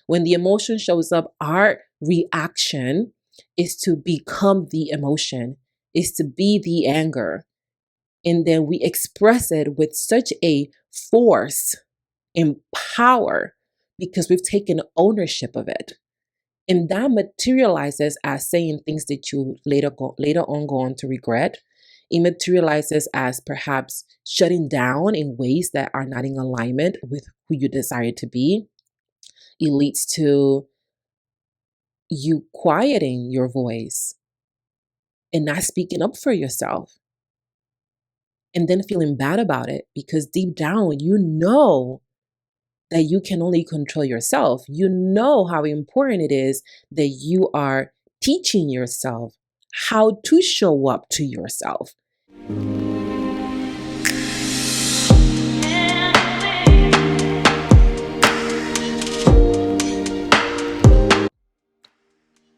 When the emotion shows up, our reaction is to become the emotion, is to be the anger. And then we express it with such a force and power because we've taken ownership of it. And that materializes as saying things that you later on go on to regret. It materializes as perhaps shutting down in ways that are not in alignment with who you desire to be. It leads to you quieting your voice and not speaking up for yourself, and then feeling bad about it because deep down, you know that you can only control yourself. You know how important it is that you are teaching yourself how to show up to yourself.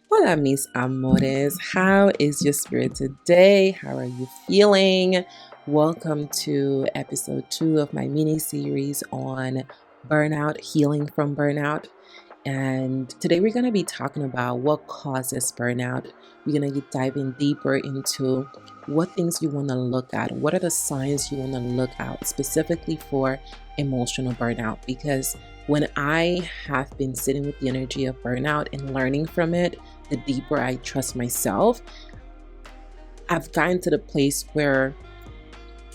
Hola, mis amores. How is your spirit today? How are you feeling? Welcome to episode 2 of my mini series on burnout, healing from burnout. And today we're going to be talking about what causes burnout. We're going to be diving deeper into what things you want to look at. What are the signs you want to look at specifically for emotional burnout? Because when I have been sitting with the energy of burnout and learning from it, the deeper I trust myself, I've gotten to the place where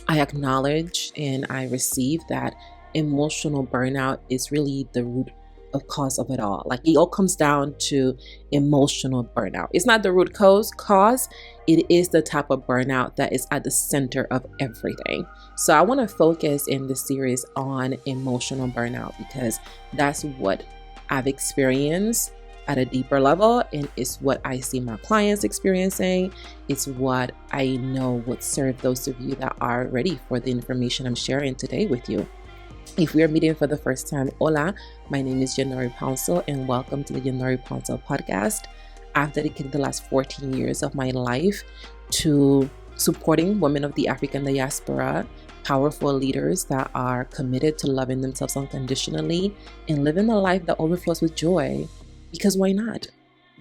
I acknowledge and I receive that emotional burnout is really the root of cause of it all. Like, it all comes down to emotional burnout. It's not the root cause, it is the type of burnout that is at the center of everything. So I want to focus in this series on emotional burnout because that's what I've experienced at a deeper level, and it's what I see my clients experiencing. It's what I know would serve those of you that are ready for the information I'm sharing today with you. If we are meeting for the first time, Hola, my name is Yenory Pouncil, and welcome to the Yenory Pouncil podcast. I've dedicated the last 14 years of my life to supporting women of the African diaspora, powerful leaders that are committed to loving themselves unconditionally and living a life that overflows with joy. Because why not?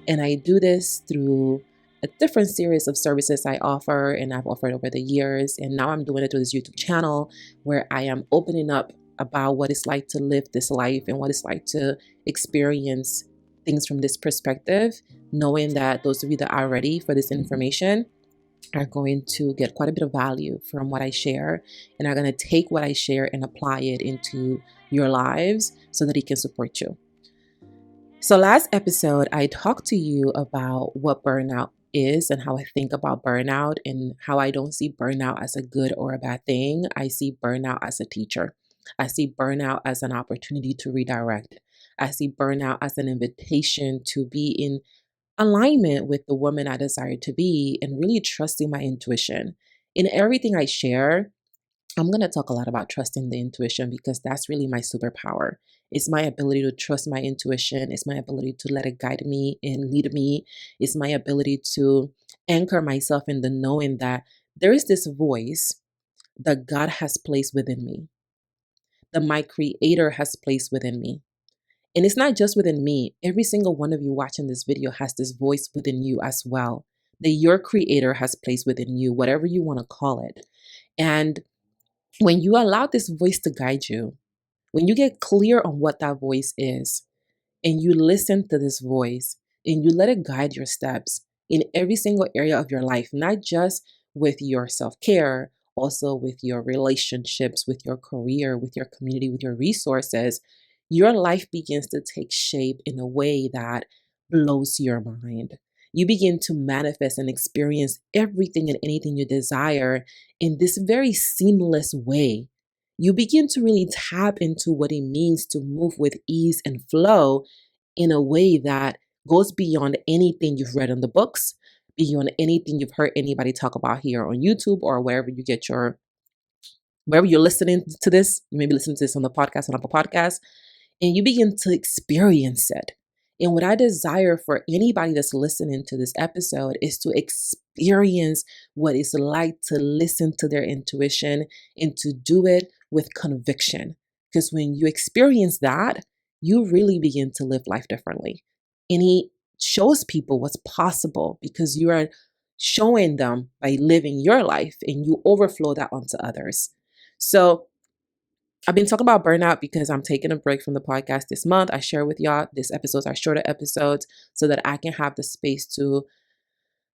And I do this through a different series of services I offer and I've offered over the years. And now I'm doing it through this YouTube channel where I am opening up about what it's like to live this life and what it's like to experience things from this perspective, knowing that those of you that are ready for this information are going to get quite a bit of value from what I share and are going to take what I share and apply it into your lives so that it can support you. So last episode, I talked to you about what burnout is and how I think about burnout and how I don't see burnout as a good or a bad thing. I see burnout as a teacher. I see burnout as an opportunity to redirect. I see burnout as an invitation to be in alignment with the woman I desire to be and really trusting my intuition. In everything I share, I'm going to talk a lot about trusting the intuition because that's really my superpower. It's my ability to trust my intuition. It's my ability to let it guide me and lead me. It's my ability to anchor myself in the knowing that there is this voice that God has placed within me, that my creator has placed within me. And it's not just within me. Every single one of you watching this video has this voice within you as well, that your creator has placed within you, whatever you want to call it. And when you allow this voice to guide you, when you get clear on what that voice is, and you listen to this voice, and you let it guide your steps in every single area of your life, not just with your self-care, also with your relationships, with your career, with your community, with your resources, your life begins to take shape in a way that blows your mind. You begin to manifest and experience everything and anything you desire in this very seamless way. You begin to really tap into what it means to move with ease and flow in a way that goes beyond anything you've read in the books, beyond anything you've heard anybody talk about here on YouTube or wherever you're listening to this. You may be listening to this on the podcast, on Apple Podcasts, and you begin to experience it. And what I desire for anybody that's listening to this episode is to experience what it's like to listen to their intuition and to do it with conviction. Because when you experience that, you really begin to live life differently. And he shows people what's possible because you are showing them by living your life and you overflow that onto others. So I've been talking about burnout because I'm taking a break from the podcast this month. I share with y'all these episodes are shorter episodes so that I can have the space to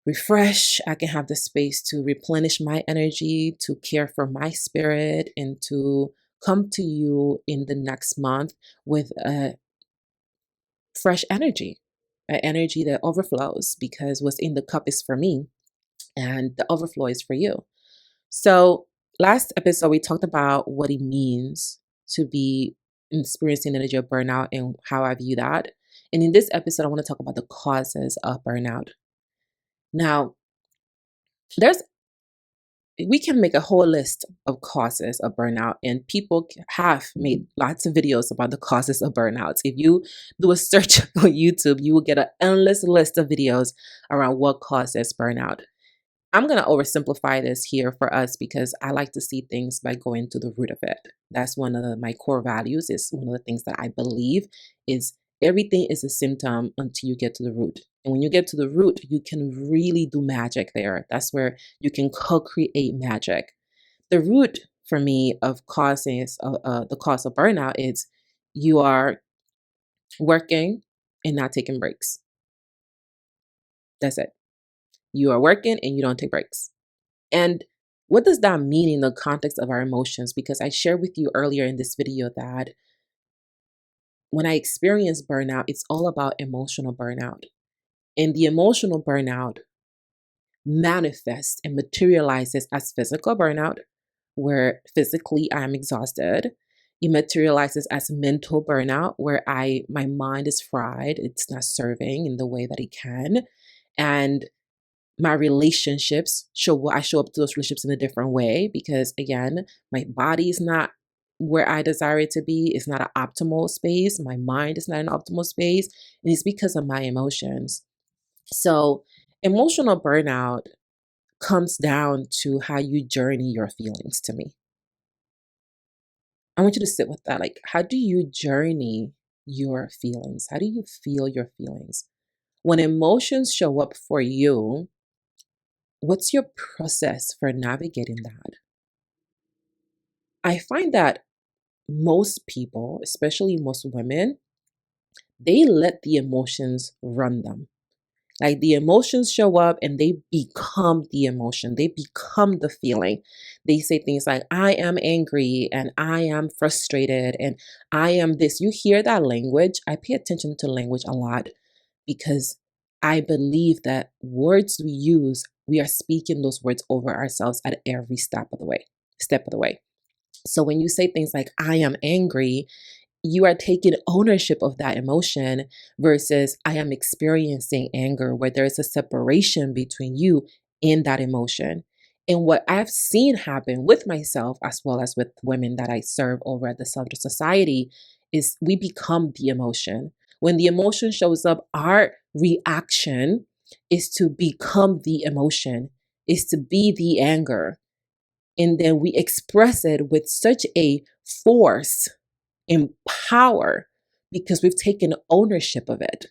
refresh. I can have the space to replenish my energy, to care for my spirit, and to come to you in the next month with a fresh energy, an energy that overflows because what's in the cup is for me and the overflow is for you. So, last episode, we talked about what it means to be experiencing energy of burnout and how I view that. And in this episode, I want to talk about the causes of burnout. Now, there's we can make a whole list of causes of burnout, and people have made lots of videos about the causes of burnouts. If you do a search on YouTube, you will get an endless list of videos around what causes burnout. I'm going to oversimplify this here for us because I like to see things by going to the root of it. That's one of my core values. Is one of the things that I believe is everything is a symptom until you get to the root. And when you get to the root, you can really do magic there. That's where you can co-create magic. The root for me of causes the cause of burnout is you are working and not taking breaks. That's it. You are working and you don't take breaks. And what does that mean in the context of our emotions? Because I shared with you earlier in this video that when I experience burnout, it's all about emotional burnout. And the emotional burnout manifests and materializes as physical burnout, where physically I'm exhausted. It materializes as mental burnout, where my mind is fried. It's not serving in the way that it can. And my relationships I show up to those relationships in a different way because again, my body is not where I desire it to be. It's not an optimal space. My mind is not an optimal space. And it's because of my emotions. So emotional burnout comes down to how you journey your feelings to me. I want you to sit with that. Like, how do you journey your feelings? How do you feel your feelings? When emotions show up for you, what's your process for navigating that? I find that most people, especially most women, they let the emotions run them. Like the emotions show up and they become the emotion. They become the feeling. They say things like, I am angry and I am frustrated and I am this. You hear that language. I pay attention to language a lot because I believe that words we use, we are speaking those words over ourselves at every step of the way. So when you say things like, I am angry, you are taking ownership of that emotion versus I am experiencing anger, where there's a separation between you and that emotion. And what I've seen happen with myself, as well as with women that I serve over at the Self-Trust Society, is we become the emotion. When the emotion shows up, our reaction is to become the emotion, is to be the anger. And then we express it with such a force and power because we've taken ownership of it.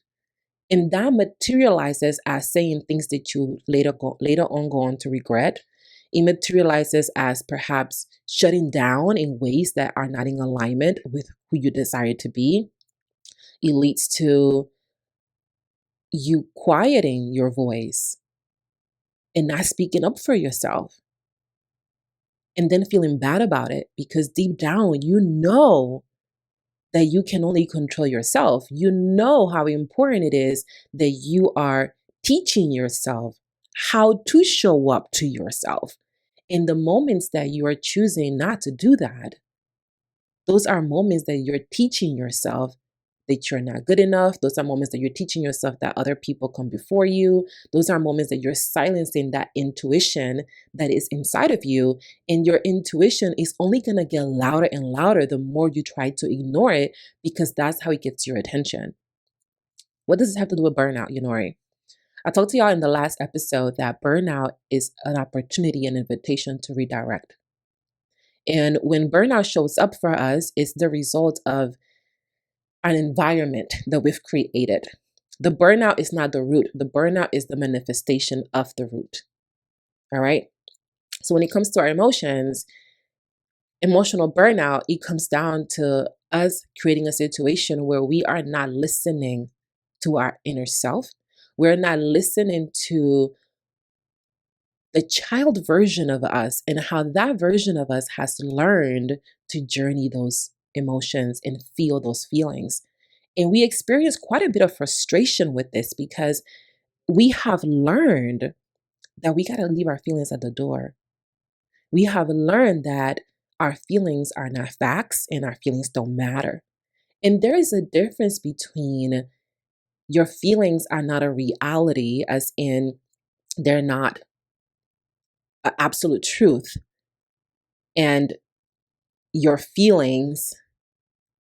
And that materializes as saying things that you later on go on to regret. It materializes as perhaps shutting down in ways that are not in alignment with who you desire to be. It leads to you quieting your voice and not speaking up for yourself, and then feeling bad about it because deep down, you know that you can only control yourself. You know how important it is that you are teaching yourself how to show up to yourself. In the moments that you are choosing not to do that, those are moments that you're teaching yourself that you're not good enough. Those are moments that you're teaching yourself that other people come before you. Those are moments that you're silencing that intuition that is inside of you. And your intuition is only going to get louder and louder the more you try to ignore it, because that's how it gets your attention. What does this have to do with burnout, Yenory? I talked to y'all in the last episode that burnout is an opportunity, an invitation to redirect. And when burnout shows up for us, it's the result of an environment that we've created. The burnout is not the root. The burnout is the manifestation of the root. All right. So when it comes to our emotions, emotional burnout, it comes down to us creating a situation where we are not listening to our inner self. We're not listening to the child version of us and how that version of us has learned to journey those emotions and feel those feelings. And we experience quite a bit of frustration with this because we have learned that we got to leave our feelings at the door. We have learned that our feelings are not facts and our feelings don't matter. And there is a difference between your feelings are not a reality, as in they're not absolute truth, and your feelings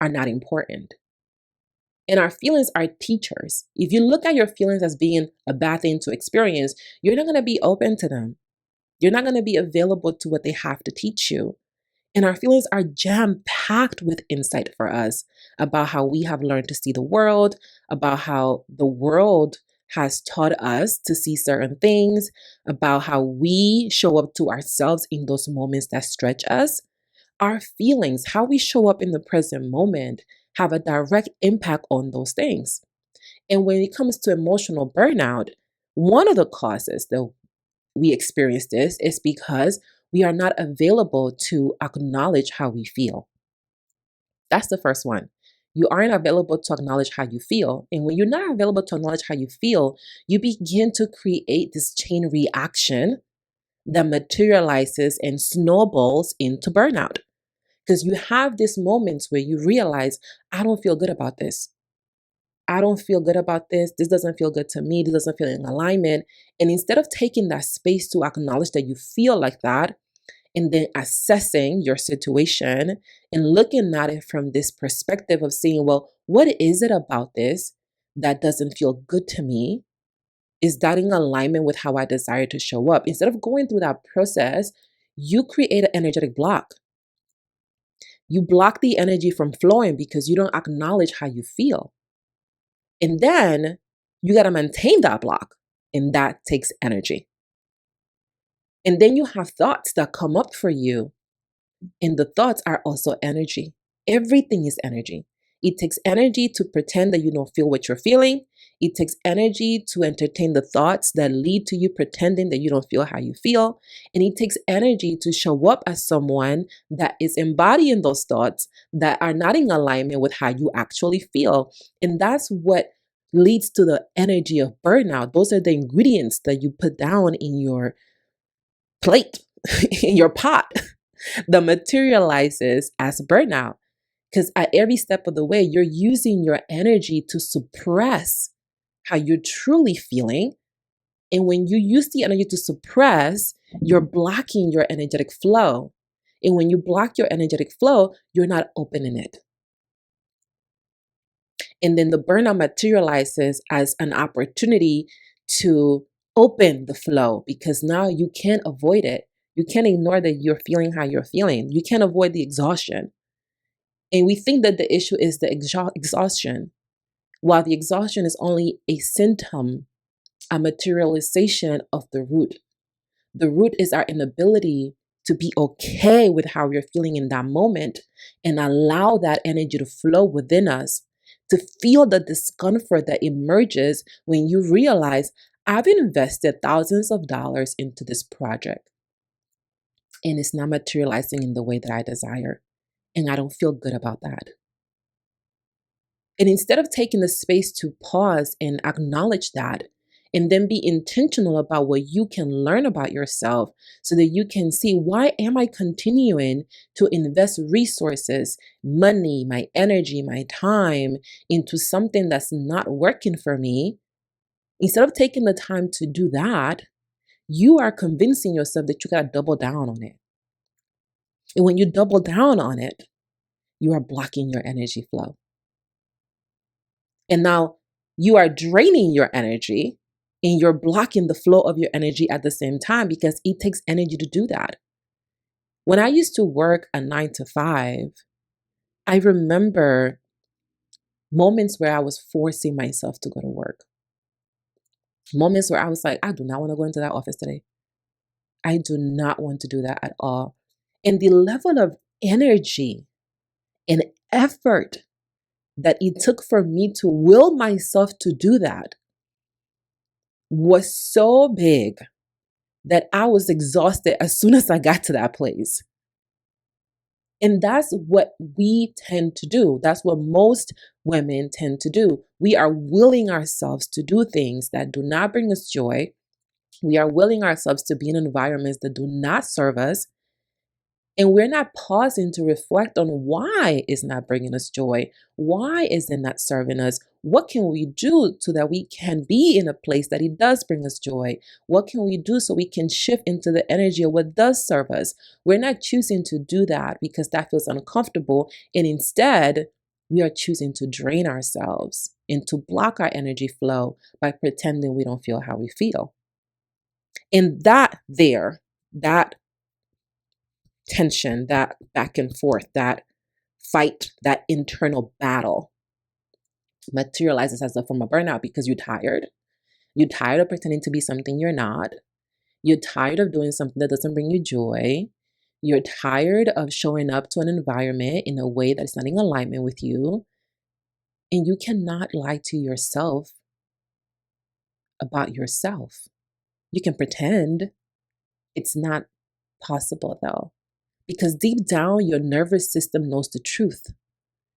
are not important. And our feelings are teachers. If you look at your feelings as being a bad thing to experience, you're not going to be open to them. You're not going to be available to what they have to teach you. And our feelings are jam packed with insight for us about how we have learned to see the world, about how the world has taught us to see certain things, about how we show up to ourselves in those moments that stretch us. Our feelings, how we show up in the present moment, have a direct impact on those things. And when it comes to emotional burnout, one of the causes that we experience this is because we are not available to acknowledge how we feel. That's the first one. You aren't available to acknowledge how you feel. And when you're not available to acknowledge how you feel, you begin to create this chain reaction that materializes and snowballs into burnout. Because you have these moments where you realize, I don't feel good about this. I don't feel good about this. This doesn't feel good to me. This doesn't feel in alignment. And instead of taking that space to acknowledge that you feel like that, and then assessing your situation and looking at it from this perspective of saying, well, what is it about this that doesn't feel good to me? Is that in alignment with how I desire to show up? Instead of going through that process, you create an energetic block. You block the energy from flowing because you don't acknowledge how you feel. And then you got to maintain that block, and that takes energy. And then you have thoughts that come up for you, and the thoughts are also energy. Everything is energy. It takes energy to pretend that you don't feel what you're feeling. It takes energy to entertain the thoughts that lead to you pretending that you don't feel how you feel. And it takes energy to show up as someone that is embodying those thoughts that are not in alignment with how you actually feel. And that's what leads to the energy of burnout. Those are the ingredients that you put down in your plate, in your pot, that materializes as burnout. Because at every step of the way, you're using your energy to suppress how you're truly feeling. And when you use the energy to suppress, you're blocking your energetic flow. And when you block your energetic flow, you're not opening it. And then the burnout materializes as an opportunity to open the flow because now you can't avoid it. You can't ignore that you're feeling how you're feeling. You can't avoid the exhaustion. And we think that the issue is the exhaustion, while the exhaustion is only a symptom, a materialization of the root. The root is our inability to be okay with how we're feeling in that moment and allow that energy to flow within us, to feel the discomfort that emerges when you realize I've invested thousands of dollars into this project and it's not materializing in the way that I desire. And I don't feel good about that. And instead of taking the space to pause and acknowledge that, and then be intentional about what you can learn about yourself so that you can see, why am I continuing to invest resources, money, my energy, my time into something that's not working for me? Instead of taking the time to do that, you are convincing yourself that you got to double down on it. And when you double down on it, you are blocking your energy flow. And now you are draining your energy and you're blocking the flow of your energy at the same time because it takes energy to do that. When I used to work a 9 to 5, I remember Moments where I was forcing myself to go to work. Moments where I was like, I do not want to go into that office today. I do not want to do that at all. And the level of energy and effort that it took for me to will myself to do that was so big that I was exhausted as soon as I got to that place. And that's what we tend to do. That's what most women tend to do. We are willing ourselves to do things that do not bring us joy. We are willing ourselves to be in environments that do not serve us. And we're not pausing to reflect on why it's not bringing us joy. Why is it not serving us? What can we do so that we can be in a place that it does bring us joy? What can we do so we can shift into the energy of what does serve us? We're not choosing to do that because that feels uncomfortable. And instead, we are choosing to drain ourselves and to block our energy flow by pretending we don't feel how we feel. And that tension, that back and forth, that fight, that internal battle materializes as a form of burnout because you're tired. You're tired of pretending to be something you're not. You're tired of doing something that doesn't bring you joy. You're tired of showing up to an environment in a way that's not in alignment with you. And you cannot lie to yourself about yourself. You can pretend. It's not possible though, because deep down, your nervous system knows the truth.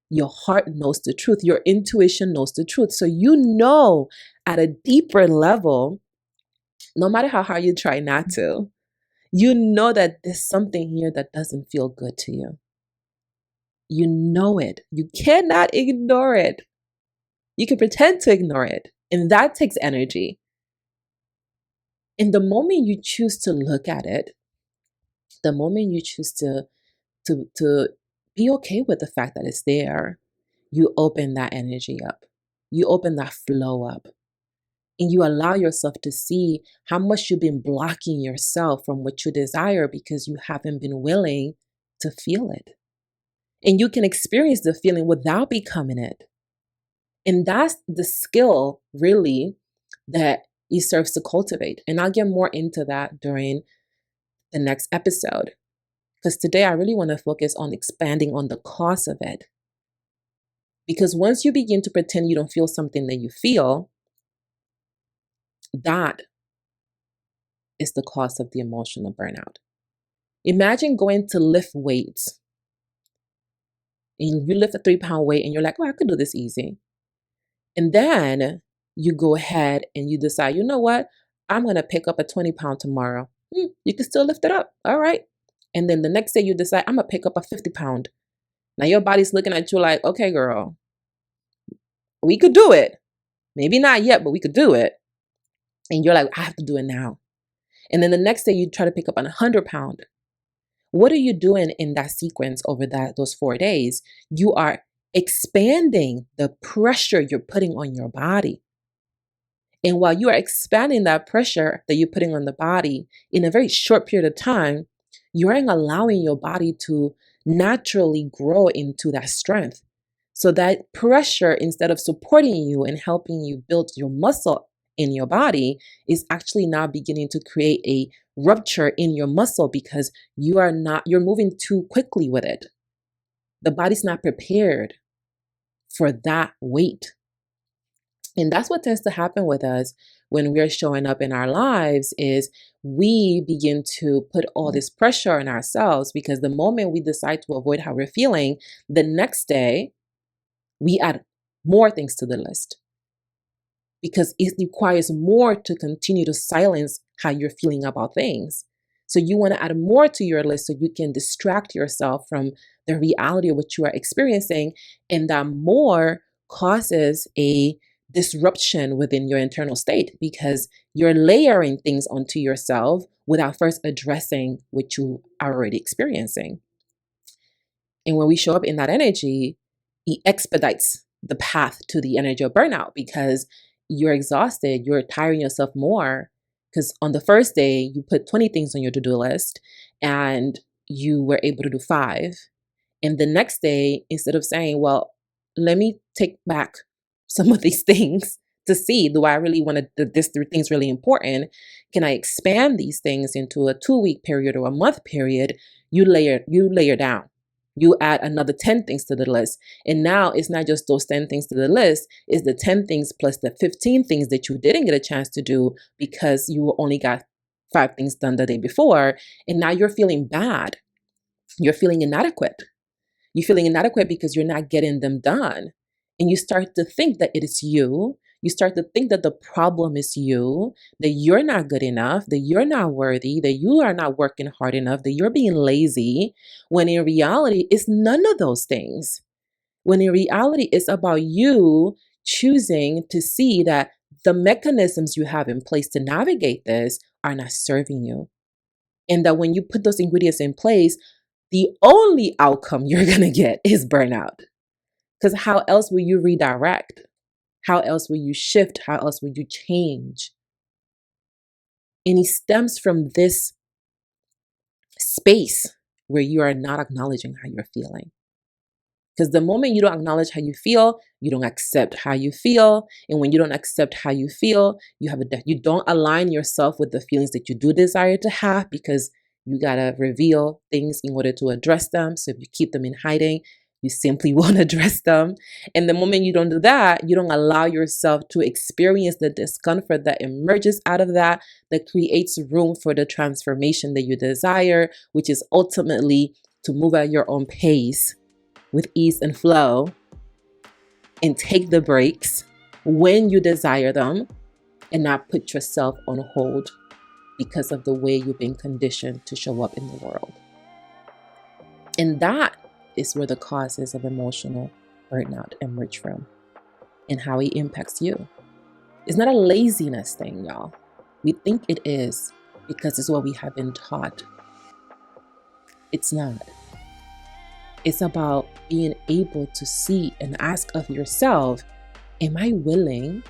Your heart knows the truth. Your intuition knows the truth. So you know at a deeper level, no matter how hard you try not to, you know that there's something here that doesn't feel good to you. You know it. You cannot ignore it. You can pretend to ignore it, and that takes energy. And the moment you choose to look at it, the moment you choose to be okay with the fact that it's there, you open that energy up. You open that flow up. And you allow yourself to see how much you've been blocking yourself from what you desire because you haven't been willing to feel it. And you can experience the feeling without becoming it. And that's the skill, really, that it serves to cultivate. And I'll get more into that during the next episode. Because today I really want to focus on expanding on the cause of it. Because once you begin to pretend you don't feel something that you feel, that is the cause of the emotional burnout. Imagine going to lift weights and you lift a 3-pound weight and you're like, oh, I could do this easy. And then you go ahead and you decide, you know what? I'm going to pick up a 20-pound tomorrow. You can still lift it up. All right. And then the next day you decide, I'm going to pick up a 50-pound. Now your body's looking at you like, okay, girl, we could do it. Maybe not yet, but we could do it. And you're like, I have to do it now. And then the next day you try to pick up a 100-pound. What are you doing in that sequence over those 4 days? You are expanding the pressure you're putting on your body. And while you are expanding that pressure that you're putting on the body in a very short period of time, you aren't allowing your body to naturally grow into that strength. So that pressure, instead of supporting you and helping you build your muscle in your body, is actually now beginning to create a rupture in your muscle because you're moving too quickly with it. The body's not prepared for that weight. And that's what tends to happen with us when we're showing up in our lives is we begin to put all this pressure on ourselves because the moment we decide to avoid how we're feeling, the next day we add more things to the list because it requires more to continue to silence how you're feeling about things. So you want to add more to your list so you can distract yourself from the reality of what you are experiencing. And that more causes a disruption within your internal state because you're layering things onto yourself without first addressing what you are already experiencing. And when we show up in that energy, it expedites the path to the energy of burnout because you're exhausted, you're tiring yourself more. Because on the first day, you put 20 things on your to-do list and you were able to do 5. And the next day, instead of saying, well, let me take back some of these things to see, do I really want to, this thing's really important? Can I expand these things into a 2-week period or a month period? You layer down. You add another 10 things to the list. And now it's not just those 10 things to the list, it's the 10 things plus the 15 things that you didn't get a chance to do because you only got 5 things done the day before. And now you're feeling bad. You're feeling inadequate. You're feeling inadequate because you're not getting them done. And you start to think that it is you. You start to think that the problem is you, that you're not good enough, that you're not worthy, that you are not working hard enough, that you're being lazy, when in reality, it's none of those things. When in reality, it's about you choosing to see that the mechanisms you have in place to navigate this are not serving you. And that when you put those ingredients in place, the only outcome you're going to get is burnout. Because how else will you redirect? How else will you shift? How else will you change? And it stems from this space where you are not acknowledging how you're feeling. Because the moment you don't acknowledge how you feel, you don't accept how you feel. And when you don't accept how you feel, you don't align yourself with the feelings that you do desire to have, because you got to reveal things in order to address them. So if you keep them in hiding, you simply won't address them. And the moment you don't do that, you don't allow yourself to experience the discomfort that emerges out of that creates room for the transformation that you desire, which is ultimately to move at your own pace with ease and flow, and take the breaks when you desire them, and not put yourself on hold because of the way you've been conditioned to show up in the world. And that is where the causes of emotional burnout emerge from, and how it impacts you. It's not a laziness thing, y'all. We think it is because it's what we have been taught. It's not. It's about being able to see and ask of yourself, am I willing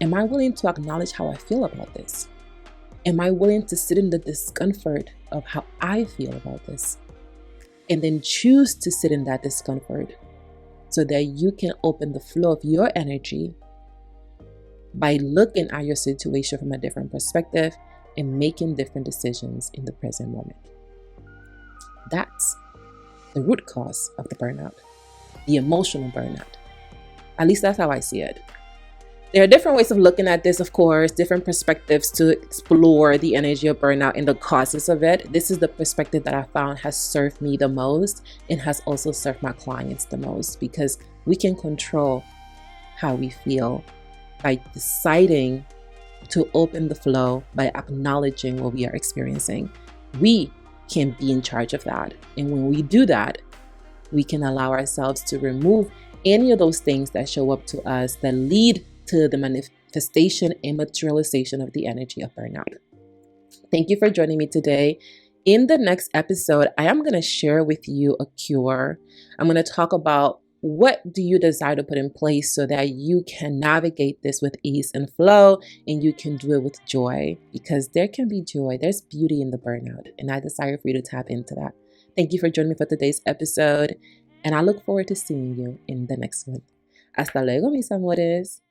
to acknowledge how I feel about this? Am I willing to sit in the discomfort of how I feel about this? And then choose to sit in that discomfort so that you can open the flow of your energy by looking at your situation from a different perspective and making different decisions in the present moment. That's the root cause of the burnout, the emotional burnout. At least that's how I see it. There are different ways of looking at this, of course, different perspectives to explore the energy of burnout and the causes of it. This is the perspective that I found has served me the most and has also served my clients the most, because we can control how we feel by deciding to open the flow, by acknowledging what we are experiencing. We can be in charge of that. And when we do that, we can allow ourselves to remove any of those things that show up to us that lead to the manifestation and materialization of the energy of burnout. Thank you for joining me today. In the next episode, I am going to share with you a cure. I'm going to talk about what do you desire to put in place so that you can navigate this with ease and flow, and you can do it with joy, because there can be joy. There's beauty in the burnout, and I desire for you to tap into that. Thank you for joining me for today's episode, and I look forward to seeing you in the next one. Hasta luego, mis amores.